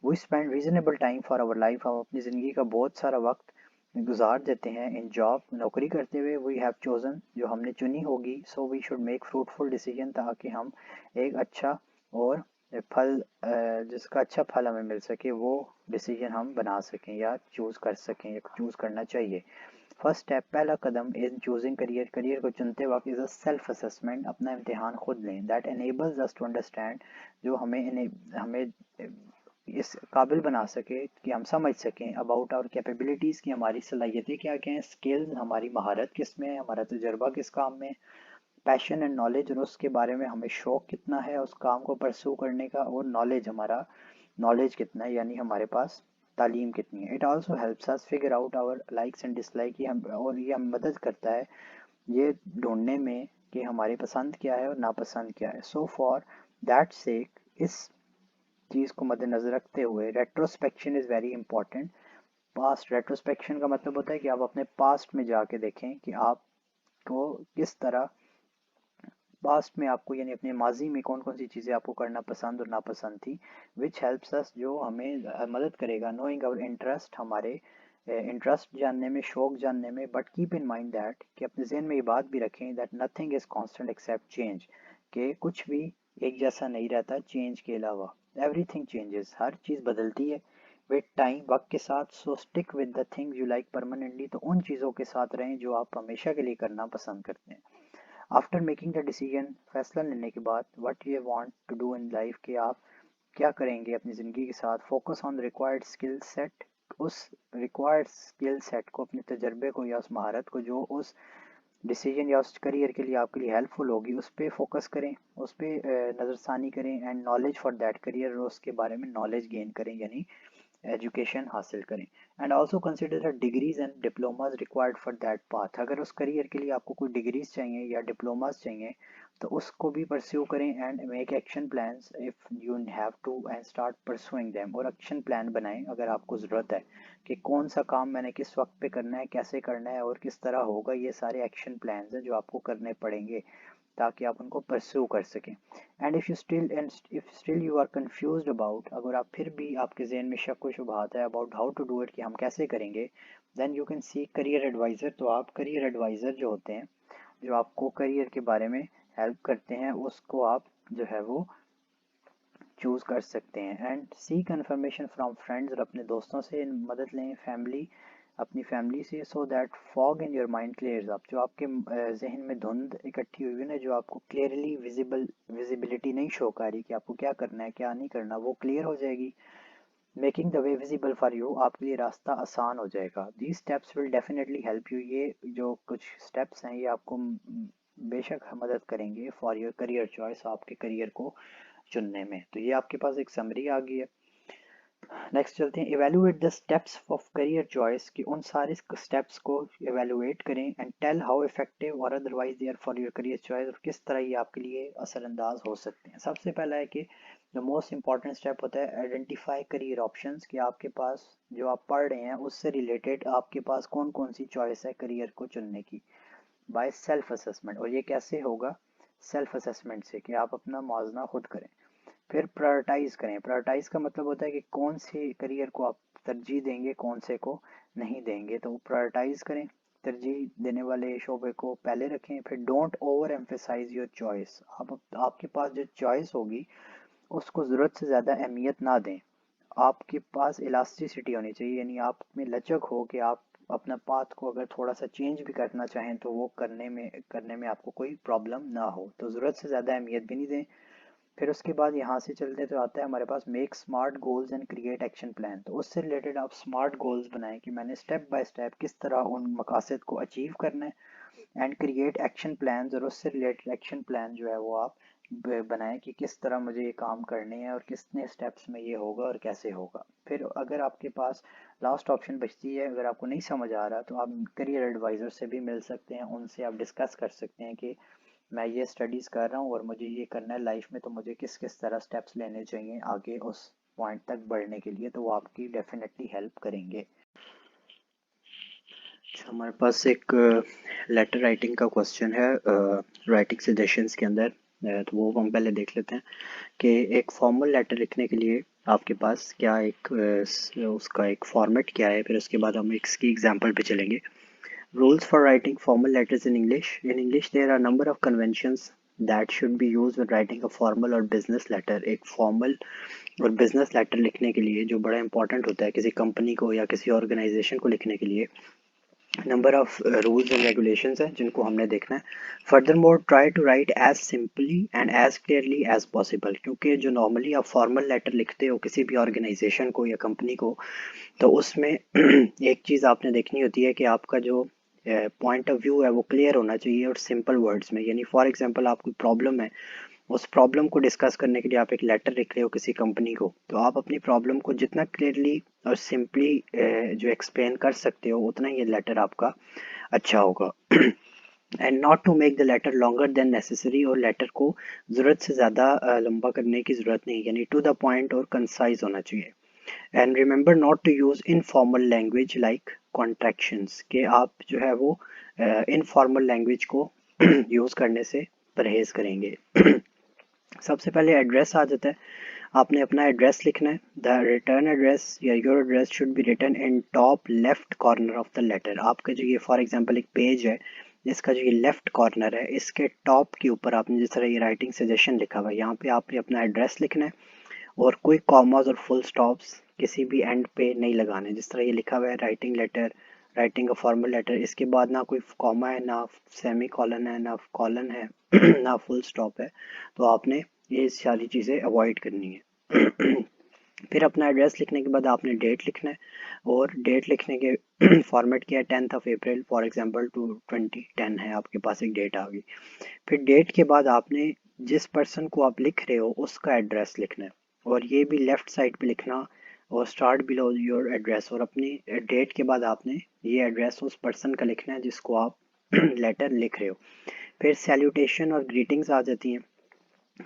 Speaker 1: We spend reasonable time for our life, हम अपनी ज़िंदगी का बहुत सारा वक्त गुजार देते हैं इन जॉब नौकरी करते हुए। वी हैव चोजन, जो हमने चुनी होगी। So we should make fruitful decision, ताकि हम एक अच्छा और फल जिसका अच्छा फल हमें मिल सके, वो डिसीजन हम बना सकें या चूज़ कर सकें या चूज़ करना चाहिए। फर्स्ट स्टेप, पहला कदम इन चूजिंग करियर, करियर को चुनते वक्त इज अ सेल्फ असेसमेंट, अपना इम्तिहान खुद लें। That enables us to understand, जो हमें इस काबिल बना सके कि हम समझ सकें अबाउट आवर कैपेबिलिटीज़, की हमारी सलाहियतें क्या क्या हैं, स्किल्स हमारी महारत किस में है, हमारा तजर्बा किस काम में, पैशन एंड नॉलेज, और उसके बारे में हमें शौक कितना है उस काम को परस्यू करने का, और नॉलेज हमारा नॉलेज कितना है, यानी हमारे पास तालीम कितनी है। It also helps us figure out our likes and dislike, ये हम और ये हम मदद करता है ये ढूंढने में कि हमारी पसंद क्या है और नापसंद क्या है। सो फॉर दैट सेक, इस चीज़ को मद्देनजर रखते हुए retrospection is very important. Past retrospection का मतलब होता है कि आप अपने पास्ट में जाके देखें कि आपको किस तरह पास्ट में आपको, यानी अपने माजी में कौन कौन सी चीज़ें आपको करना पसंद और नापसंद थी, विच हेल्प्स अस, जो हमें मदद करेगा नोइंग आवर इंटरेस्ट, हमारे इंटरेस्ट जानने में, शौक जानने में। But keep in mind that, कि अपने जहन में ये बात भी रखें that nothing is constant except change, कि कुछ भी एक जैसा नहीं रहता चेंज के अलावा। एवरीथिंग चेंजेस, हर चीज़ बदलती है विद टाइम, वक्त के साथ। सो stick with the things you like permanently, तो उन चीज़ों के साथ रहें जो आप हमेशा के लिए करना पसंद करते हैं। आफ्टर मेकिंग द डिसीजन, फैसला लेने के बाद, what you want to do in life, कि आप क्या करेंगे अपनी ज़िंदगी के साथ, focus on the required skill set, उस रिक्वायर्ड स्किल सेट को, अपने तजर्बे को या उस महारत को जो उस डिसीजन या उस करियर के लिए आपके लिए हेल्पफुल होगी, उस पर फोकस करें, उस पर नज़रसानी करें, and knowledge for that career, और उसके बारे में नॉलेज गेन करें, यानी एजुकेशन हासिल करें। And also consider the degrees and diplomas required for that path, अगर उस करियर के लिए आपको कोई डिग्रीज चाहिए या डिप्लोमाज चाहिए, तो उसको भी परस्यू करें। And make action plans if you have to, and start pursuing them, और एक्शन प्लान बनाएं अगर आपको ज़रूरत है कि कौन सा काम मैंने किस वक्त पे करना है, कैसे करना है और किस तरह होगा। ये सारे एक्शन प्लान्स हैं जो आपको करने पड़ेंगे ताकि आप उनको परस्यू कर सकें। And if still you are confused about, अगर आप फिर भी आपके जहन में शक व शुबहात है about how to do it, कि हम कैसे करेंगे, then you can seek career adviser. तो आप करियर एडवाइज़र जो होते हैं, जो आपको करियर के बारे में हेल्प करते हैं, उसको आप जो है वो चूज़ कर सकते हैं। And see confirmation from friends, और अपने दोस्तों से मदद लें, फैमिली, अपनी फैमिली से। So that fog in your mind clears up, जो आपके जहन में धुंध इकट्ठी हुई है ना, जो आपको क्लियरली विजिबिलिटी नहीं शो कर रही कि आपको क्या करना है क्या नहीं करना, वो क्लियर हो जाएगी। Making the way visible for you, आपके लिए रास्ता आसान हो जाएगा। These steps will definitely help you, ये जो कुछ स्टेप्स हैं ये आपको बेशक मदद करेंगे फॉर योर करियर चॉइस, आपके करियर को चुनने में। तो ये आपके पास एक समरी आ गई है। नेक्स्ट चलते हैं, evaluate the steps of career choice, कि उन सारे स्टेप्स को इवेलुएट करें, एंड टेल हाउ इफेक्टिव और otherwise they are for your career choice, और किस तरह ये आपके लिए असरअंदाज हो सकते हैं। सबसे पहला है कि जो मोस्ट इंपॉर्टेंट स्टेप होता है, आइडेंटिफाई करियर ऑप्शंस, कि आपके पास जो आप पढ़ रहे हैं उससे रिलेटेड आपके पास कौन कौन सी चॉइस है करियर को चुनने की, बाय सेल्फ असेसमेंट। और ये कैसे होगा, सेल्फ असेसमेंट से, कि आप अपना मुआवजा खुद करें। फिर प्रायोरिटाइज करें, प्रायोरिटाइज का मतलब होता है कि कौन से करियर को आप तरजीह देंगे, कौन से को नहीं देंगे, तो प्रायोरिटाइज करें, तरजीह देने वाले शोबे को पहले रखें। फिर don't over emphasise your choice, आप आपके पास जो चॉइस होगी उसको ज़रूरत से ज़्यादा अहमियत ना दें। आपके पास इलास्टिसिटी होनी चाहिए, यानी आप में लचक हो कि आप अपना पाथ को अगर थोड़ा सा चेंज भी करना चाहें तो वो करने में आपको कोई प्रॉब्लम ना हो, तो ज़रूरत से ज़्यादा अहमियत भी नहीं दें। फिर उसके बाद यहाँ से चलते तो आता है हमारे पास make smart goals and create action plan. तो उससे रिलेटेड आप स्मार्ट गोल्स बनाएं कि मैंने स्टेप बाय स्टेप किस तरह उन मकासद को अचीव करना है, एंड क्रिएट एक्शन प्लान, और उससे रिलेटेड एक्शन प्लान जो है वो आप बनाएं कि किस तरह मुझे ये काम करने हैं और कितने स्टेप्स में ये होगा और कैसे होगा। फिर अगर आपके पास लास्ट ऑप्शन बचती है, अगर आपको नहीं समझ आ रहा तो आप करियर एडवाइज़र से भी मिल सकते हैं, उनसे आप डिस्कस कर सकते हैं कि मैं ये स्टडीज़ कर रहा हूँ और मुझे ये करना है लाइफ में, तो मुझे किस किस तरह स्टेप्स लेने चाहिए आगे उस पॉइंट तक बढ़ने के लिए, तो वो आपकी डेफिनेटली हेल्प करेंगे। अच्छा, हमारे पास एक लेटर राइटिंग का क्वेश्चन है राइटिंग सजेशंस के अंदर। तो वो हम पहले देख लेते हैं कि एक फॉर्मल लेटर लिखने के लिए आपके पास क्या एक उसका एक फॉर्मेट क्या है। फिर उसके बाद हम इसकी एग्जांपल पे चलेंगे। Rules for writing formal letters in English. In English, there are a number of conventions that should be used when writing a formal or business letter. एक formal और business letter लिखने के लिए जो बड़ा important होता है किसी कंपनी को या किसी ऑर्गेनाइजेशन को लिखने के लिए, number of rules and regulations हैं जिनको हमने देखना है। Furthermore try to write as simply and as clearly as possible, क्योंकि जो नॉर्मली आप फॉर्मल लेटर लिखते हो किसी भी ऑर्गेनाइजेशन को या कंपनी को, तो उसमें एक चीज़ आपने देखनी होती है कि आपका जो पॉइंट ऑफ व्यू है वो क्लियर होना चाहिए और सिंपल वर्ड्स में। यानी फॉर एग्जांपल आपको प्रॉब्लम है, उस प्रॉब्लम को डिस्कस करने के लिए आप एक लेटर लिख रहे हो किसी कंपनी को, तो आप अपनी प्रॉब्लम को जितना क्लियरली और सिंपली जो एक्सप्लेन कर सकते हो उतना ये लेटर आपका अच्छा होगा। And not to make the letter longer than necessary, और लेटर को ज़रूरत से ज़्यादा लंबा करने की ज़रूरत नहीं, यानी टू द पॉइंट और कंसाइज होना चाहिए। And remember not to use informal language like contractions, के आप जो है वो इनफॉर्मल लैंग्वेज को यूज़ करने से परहेज़ करेंगे। सबसे पहले एड्रेस आ जाता है। आपने अपना एड्रेस लिखना है। द रिटर्न एड्रेस या your address should be written in top left corner of the letter. आपका जो ये फॉर एग्जांपल एक पेज है, इसका जो ये लेफ्ट कॉर्नर है, इसके टॉप के ऊपर आपने जिस तरह ये राइटिंग सजेशन लिखा हुआ है, यहाँ पे आपने अपना एड्रेस लिखना है और कोई कॉमास और फुल स्टॉप्स किसी भी एंड पे नहीं लगाने। जिस तरह ये लिखा हुआ है writing letter, writing a formal letter, इसके बाद ना कोई कॉमा है, ना सेमी कॉलन है, ना कॉलन है ना फुल स्टॉप है, तो आपने ये सारी चीज़ें अवॉइड करनी है। फिर अपना एड्रेस लिखने के बाद आपने डेट लिखना है, और डेट लिखने के फॉर्मेट किया है 10th of April for example to 2010 है, आपके पास एक डेट आ गई। फिर डेट के बाद आपने जिस पर्सन को आप लिख रहे हो उसका एड्रेस लिखना है, और ये भी लेफ्ट साइड पे लिखना, और स्टार्ट बिलो योर एड्रेस, और अपनी डेट के बाद आपने ये एड्रेस उस पर्सन का लिखना है जिसको आप लेटर लिख रहे हो। फिर सैल्यूटेशन और ग्रीटिंग्स आ जाती हैं।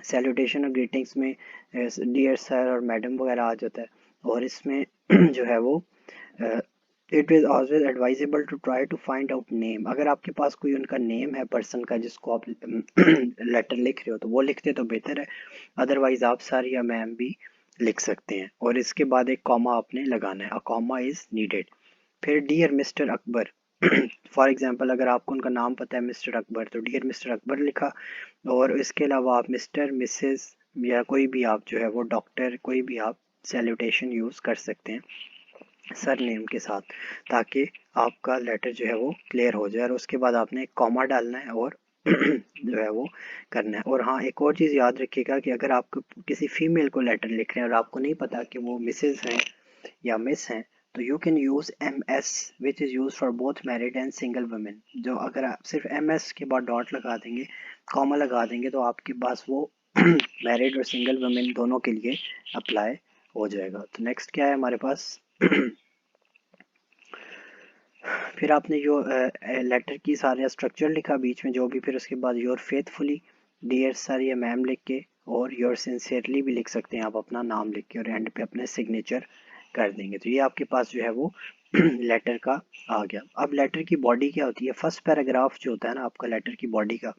Speaker 1: सैल्यूटेशन और ग्रीटिंग्स में डियर सर और मैडम वगैरह आ जाता है, और इसमें जो है वो it is always advisable to try to find out name. अगर आपके पास कोई उनका नेम है पर्सन का जिसको आप लेटर लिख रहे हो तो वो लिखते तो बेहतर है, अदरवाइज आप सर या मैम भी लिख सकते हैं, और इसके बाद एक कॉमा आपने लगाना है, अ कॉमा इज़ नीडेड। फिर dear mister Akbar, for example अगर आपको उनका नाम पता है मिस्टर अकबर, तो डियर मिस्टर अकबर लिखा, और इसके अलावा आप मिस्टर मिसेस या कोई भी आप जो है वो डॉक्टर कोई भी आप सैल्यूटेशन यूज़ कर सकते हैं सर नेम के साथ, ताकि आपका लेटर जो है वो क्लियर हो जाए। और उसके बाद आपने एक कॉमा डालना है और जो है वो करना है। और हाँ, एक और चीज़ याद रखिएगा कि अगर आप किसी फीमेल को लेटर लिख रहे हैं और आपको नहीं पता कि वो मिसेज हैं या मिस हैं, तो you can use M S which is use for both married and single women. जो अगर आप सिर्फ एम एस के बाद डॉट लगा देंगे, कॉमा लगा देंगे, तो आपके पास वो मैरिड और सिंगल वुमेन दोनों के लिए अप्लाई हो जाएगा। तो नेक्स्ट क्या है हमारे पास? फिर आपने जो लेटर की सारे स्ट्रक्चर लिखा बीच में जो भी, फिर उसके बाद योर फेथफुली डियर सर या मैम लिख के, और योर सिंसियरली भी लिख सकते हैं आप अपना नाम लिख के, और एंड पे अपने सिग्नेचर कर देंगे। तो ये आपके पास जो है वो लेटर का आ गया। अब लेटर की बॉडी क्या होती है? फर्स्ट पैराग्राफ जो होता है ना आपका लेटर की बॉडी का,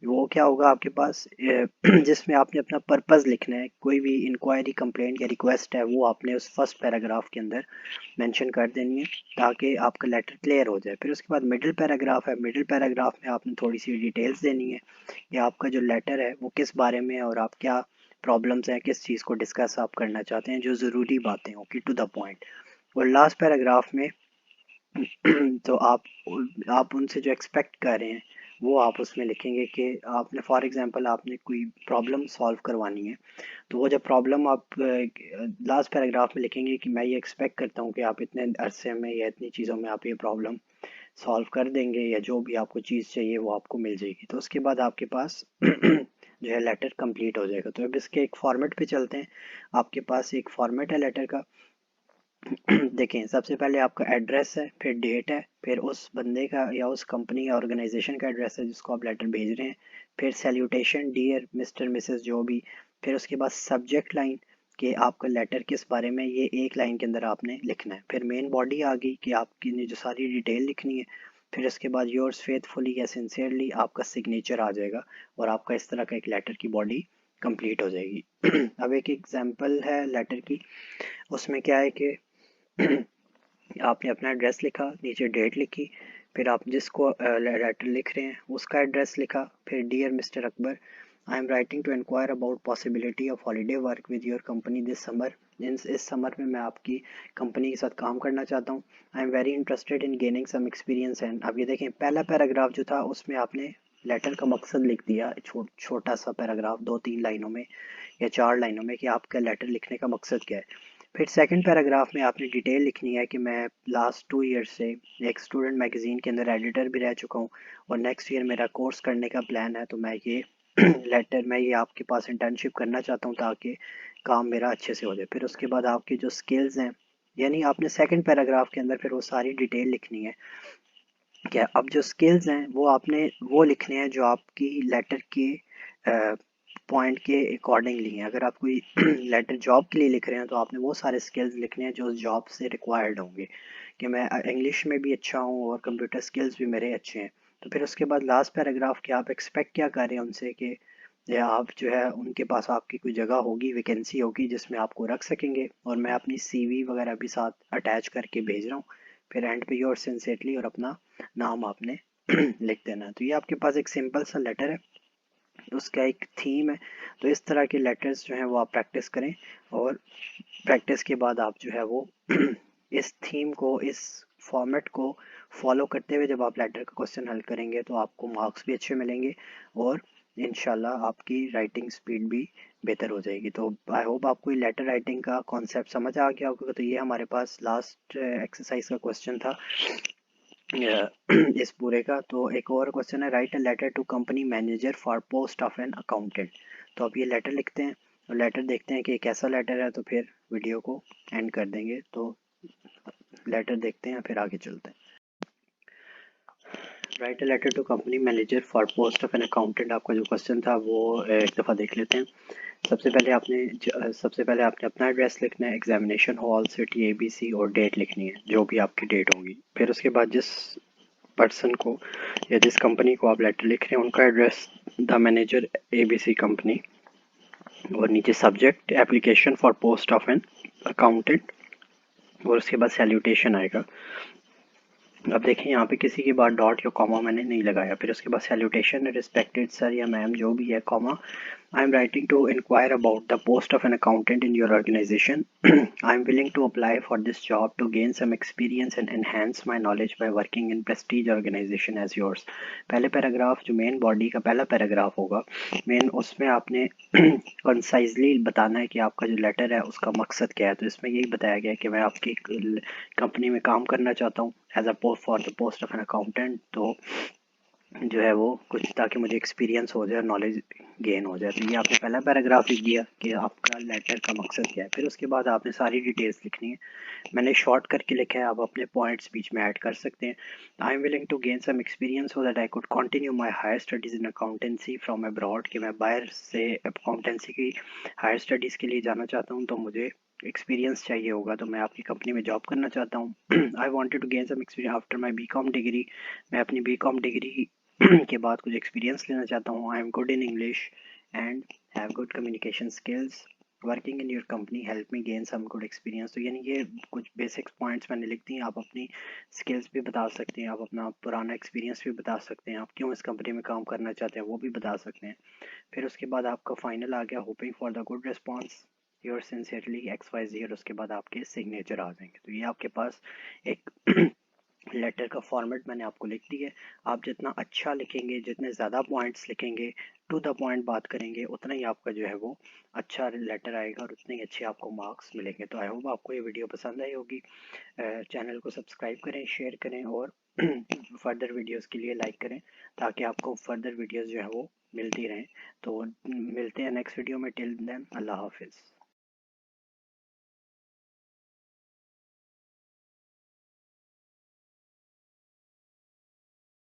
Speaker 1: वो क्या होगा आपके पास जिसमें आपने अपना पर्पज़ लिखना है, कोई भी इंक्वायरी कंप्लेंट या रिक्वेस्ट है वो आपने उस फर्स्ट पैराग्राफ के अंदर मेंशन कर देनी है ताकि आपका लेटर क्लियर हो जाए। फिर उसके बाद मिडिल पैराग्राफ है, मिडिल पैराग्राफ में आपने थोड़ी सी डिटेल्स देनी है कि आपका जो लेटर है वो किस बारे में है और आप क्या प्रॉब्लम्स हैं, किस चीज़ को डिस्कस आप करना चाहते हैं, जो ज़रूरी बातें हो कि टू द पॉइंट। और लास्ट पैराग्राफ में तो आप उनसे जो एक्सपेक्ट कर रहे हैं वो आप उसमें लिखेंगे कि आपने फॉर एग्जांपल आपने कोई प्रॉब्लम सॉल्व करवानी है, तो वो जब प्रॉब्लम आप लास्ट पैराग्राफ में लिखेंगे कि मैं ये एक्सपेक्ट करता हूँ कि आप इतने अरसे में या इतनी चीज़ों में आप ये प्रॉब्लम सॉल्व कर देंगे या जो भी आपको चीज़ चाहिए वो आपको मिल जाएगी। तो उसके बाद आपके पास जो है लेटर कंप्लीट हो जाएगा। तो अब इसके एक फॉर्मेट पे चलते हैं। आपके पास एक फॉर्मेट है लेटर का। देखें, सबसे पहले आपका एड्रेस है, फिर डेट है, फिर उस बंदे का या उस कंपनी या ऑर्गेनाइजेशन का एड्रेस है जिसको आप लेटर भेज रहे हैं, फिर सैल्यूटेशन डियर मिस्टर मिसेस जो भी, फिर उसके बाद सब्जेक्ट लाइन कि आपका लेटर किस बारे में, ये एक लाइन के अंदर आपने लिखना है। फिर मेन बॉडी आ गई कि आपकी ने जो सारी डिटेल लिखनी है। फिर उसके बाद योर्स फेथफुली या सिंसियरली आपका सिग्नेचर आ जाएगा और आपका इस तरह का एक लेटर की बॉडी कंप्लीट हो जाएगी। अब एक एग्जांपल है लेटर की। उसमें क्या है कि आपने अपना एड्रेस लिखा, नीचे डेट लिखी, फिर आप जिसको लेटर लिख रहे हैं उसका एड्रेस लिखा, फिर dear mister Akbar, I am writing to inquire about possibility of holiday work with your company this summer. इस समर में मैं आपकी कंपनी के साथ काम करना चाहता हूँ। I am very interested in gaining some experience. And अब ये देखें, पहला पैराग्राफ जो था उसमें आपने लेटर का मकसद लिख दिया, छोटा सा पैराग्राफ 2-3 लाइनों में या 4 लाइनों में कि आपका लेटर लिखने का मकसद क्या है। फिर सेकंड पैराग्राफ में आपने डिटेल लिखनी है कि मैं लास्ट 2 ईयर से एक स्टूडेंट मैगजीन के अंदर एडिटर भी रह चुका हूँ और नेक्स्ट ईयर मेरा कोर्स करने का प्लान है। तो मैं ये मैं ये आपके पास इंटर्नशिप करना चाहता हूँ ताकि काम मेरा अच्छे से हो जाए। फिर उसके बाद आपकी जो स्किल्स हैं, यानी आपने सेकंड पैराग्राफ के अंदर फिर वो सारी डिटेल लिखनी है। क्या अब जो स्किल्स हैं वो आपने वो लिखने हैं जो आपकी लेटर के पॉइंट के अकॉर्डिंगली हैं। अगर आप कोई लेटर जॉब के लिए लिख रहे हैं तो आपने वो सारे स्किल्स लिखने हैं जो उस जॉब से रिक्वायर्ड होंगे, कि मैं इंग्लिश में भी अच्छा हूँ और कंप्यूटर स्किल्स भी मेरे अच्छे हैं। तो फिर उसके बाद लास्ट पैराग्राफ के आप एक्सपेक्ट क्या कर रहे हैं उनसे, कि या आप जो है उनके पास आपकी कोई जगह होगी, वैकेंसी होगी जिसमें आपको रख सकेंगे, और मैं अपनी सीवी वगैरह भी साथ अटैच करके भेज रहा हूँ। फिर एंड पे योर सिंसियरली और अपना नाम आपने लिख देना है। तो ये आपके पास एक सिंपल सा लेटर है, उसका एक थीम है। तो इस तरह के लेटर्स जो हैं वो आप प्रैक्टिस करें, और प्रैक्टिस के बाद आप जो है वो इस थीम को, इस फॉर्मेट को फॉलो करते हुए जब आप लेटर का क्वेश्चन हल करेंगे तो आपको मार्क्स भी अच्छे मिलेंगे और इंशाल्लाह आपकी राइटिंग स्पीड भी बेहतर हो जाएगी। तो आई होप आपको ये लेटर राइटिंग का कॉन्सेप्ट समझ आ गया होगा। तो ये हमारे पास लास्ट एक्सरसाइज का क्वेश्चन था इस पूरे का। तो एक और क्वेश्चन है, write a letter to company manager for post of an accountant. तो अब ये लेटर लिखते हैं और लेटर देखते हैं कि कैसा लेटर है, तो फिर वीडियो को एंड कर देंगे। तो लेटर देखते हैं फिर आगे चलते हैं। Write a letter to company manager for post of an accountant, आपका जो क्वेश्चन था वो एक दफ़ा देख लेते हैं। सबसे पहले आपने अपना एड्रेस लिखना है, एग्जामिनेशन हॉल, सिटी, ABC और डेट लिखनी है, जो भी आपकी डेट होगी। फिर उसके बाद जिस पर्सन को या जिस कंपनी को आप लेटर लिख रहे हैं उनका address, the manager ABC company, और नीचे subject application for post of an accountant, और उसके बाद सैल्यूटेशन आएगा। अब देखें यहाँ पे किसी के बाद डॉट या कॉमा मैंने नहीं लगाया। फिर उसके बाद सैल्यूटेशन, रिस्पेक्टेड सर या मैम जो भी है, comma, I am writing to inquire about the post of an accountant in your organisation. I am willing to apply for this job to gain some experience and enhance my knowledge by working in prestige organisation as yours. पहले पैराग्राफ जो मेन बॉडी का पहला पैराग्राफ होगा मेन, उसमें आपने कंसाइजली बताना है कि आपका जो लेटर है उसका मकसद क्या है। तो इसमें यही बताया गया है कि मैं आपकी कंपनी में काम करना चाहता हूँ as a for the post of an accountant. तो जो है वो कुछ ताकि मुझे एक्सपीरियंस हो जाए और नॉलेज गेन हो जाए। तो ये आपने पहला पैराग्राफ लिख दिया कि आपका लेटर का मकसद क्या है। फिर उसके बाद आपने सारी डिटेल्स लिखनी है। मैंने शॉर्ट करके लिखा है, आप अपने पॉइंट्स बीच में ऐड कर सकते हैं। I am willing to gain some experience so that I could continue my higher studies in accountancy from abroad, कि मैं बाहर से अकाउंटेंसी की हायर स्टडीज़ के लिए जाना चाहता हूँ, तो मुझे एक्सपीरियंस चाहिए होगा, तो मैं आपकी कंपनी में जॉब करना चाहता हूँ। I wanted to gain some experience after my BCom degree, मैं अपनी BCom डिग्री के बाद कुछ एक्सपीरियंस लेना चाहता हूँ। I am good in English and have good communication skills, working in your company help me gain some good experience. तो यानी ये कुछ बेसिक पॉइंट्स मैंने लिख दी। आप अपनी स्किल्स भी बता सकते हैं, आप अपना पुराना एक्सपीरियंस भी बता सकते हैं, आप क्यों इस कंपनी में काम करना चाहते हैं वो भी बता सकते हैं। फिर उसके बाद आपका फाइनल आ गया, hoping for the good response, your sincerely XYZ, और उसके बाद आपके सिग्नेचर आ जाएंगे। तो ये आपके पास एक लेटर का फॉर्मेट मैंने आपको लिख दी है। आप जितना अच्छा लिखेंगे, जितने ज़्यादा पॉइंट्स लिखेंगे, टू द पॉइंट बात करेंगे, उतना ही आपका जो है वो अच्छा लेटर आएगा और उतने ही अच्छे आपको मार्क्स मिलेंगे। तो आई होप आपको ये वीडियो पसंद आई होगी। चैनल को सब्सक्राइब करें, शेयर करें और फर्दर वीडियोस के लिए लाइक करें, ताकि आपको फर्दर वीडियोस जो है वो मिलती रहें। तो मिलते हैं नेक्स्ट वीडियो में। टिल देन अल्लाह हाफिज़।